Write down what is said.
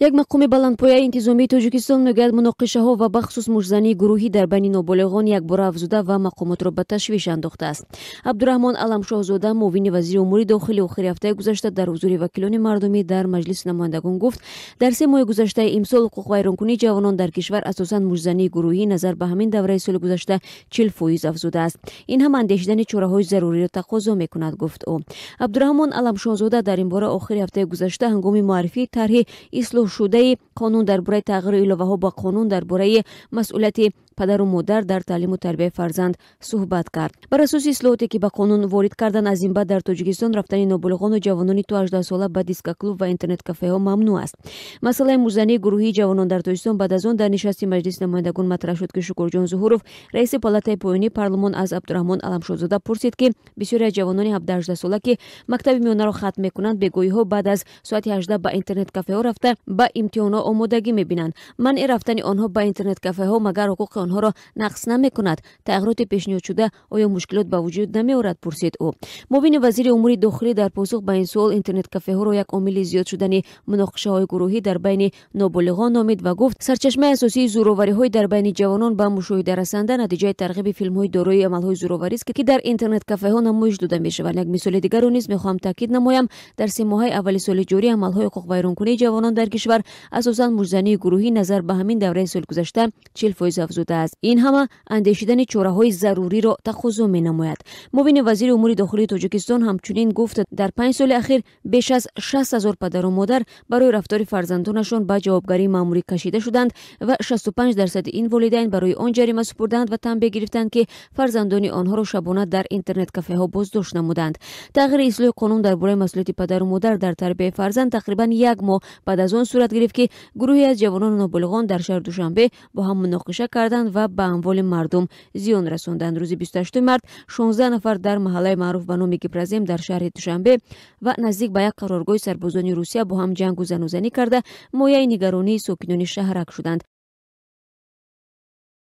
як мақоми баландпояи интизомии Тоҷикистон мегӯяд муноқишаҳо ва бахусус муштзании гурӯҳӣ дар байни ноболиғон якбора афзуда ва мақомотро ба ташвиш андохтааст. Абдураҳмон Аламшоҳзода муовини вазири умури дохили охири ҳафтаи гузашта дар ҳузури вакилони мардумӣ дар маҷлиси намояндагон гуфт, дар 3 моҳи гузаштаи имсол ҳуқуқвайронкунии ҷавонон дар кишвар асосан муштзании гурӯҳӣ назар ба ҳамин давраи соли гузашта 40% афзудааст. ин ҳам андешидани чораҳои заруриро тақозо мекунад, гуфт ӯ. Абдураҳмон Аламшоҳзода дар ин бора охири ҳафтаи гузашта ҳангоми муаррифии тарҳи ислоҳшудаи қонун дар бораи тағйири иловаҳо ба қонун дар бораи масъулияти падару модар дар таълиму тарбияи фарзанд суҳбат кард. Бар асоси ислоҳоте ки ба қонун ворид кардан, аз ин баъд дар Тоҷикистон рафтани ноболиғону ҷавонони то 18 сола ба дискоклуб ва интернет-кафеҳо мамнӯъ аст. Масъалаи муштзании гурӯҳии ҷавонон дар Тоҷикистон баъд аз он дар нишасти маҷлиси намояндагон матраҳ шуд ки Шукурҷон Зуҳуров, раиси палатаи поёнии парлумон, аз Абдураҳмон Аламшоҳзода пурсид ки бисёре аз ҷавонони 17-18 сола ки мактаби миёнаро хатм мекунанд, бегоҳиҳо баъд аз соати 18 ба интернет-кафеҳо рафта ба имтиҳонҳо омодагӣ мебинанд. манъи рафтани онҳо ба интернет-кафеҳо магар ҳуқуқи онҳоро нақс намекунад? Тағйироти пешниҳодшуда оё мушкилот ба вуҷуд намеорад? Пурсид ӯ. муовини вазири умури дохилӣ дар посух ба ин суол интернет-кафеҳоро як омили зиёд шудани муноқишаҳои гурӯҳӣ дар байни ноболиғон номид ва гуфт, сарчашмаи асосии зӯровариҳои дар байни ҷавонон ба мушоҳидарасанда натиҷаи тарғиби филмҳои дорои амалҳои зӯроварист ки дар интернет-кафеҳо намоиш дода мешаванд. як мисоли дигарро низ мехоҳам таъкид намоям. дар 3 моҳаи аввали соли ҷорӣ амалҳои ҳуқуқвайронкунии ҷавонон дар кишвар асосан муштзании гурӯҳӣ назар ба ҳамин давраи соли гузашта 40% афзудааст. ин ҳама андешидани чораҳои заруриро тақозо менамояд. муовини вазири умури дохилии Тоҷикистон ҳамчунин гуфт, дар 5 соли ахир беш аз 60,000 падару модар барои рафтори фарзандонашон ба ҷавобгарии маъмурӣ кашида шуданд ва 65% ин волидайн барои он ҷарима супурданд ва танбеҳ гирифтанд ки фарзандони онҳоро шабона дар интернет-кафеҳо боздошт намуданд. тағйири ислоҳи қонун дар бораи масъулияти падару модар дар тарбияи фарзанд тақрибан 1 моҳ баъд аз он сурат гирифт ки гурӯҳе аз ҷавонону ноболиғон дар шаҳри Душанбе бо ҳам муноқиша карданд ва ба амволи мардум зиён расонданд. рӯзи 28 март 16 нафар дар маҳаллаи маъруф ба номи Гипразем дар шаҳри Душанбе ва наздик ба як қароргоҳи сарбозони Русия бо ҳам ҷангу занозанӣ карда мояи нигаронии сокинони шаҳрак шуданд.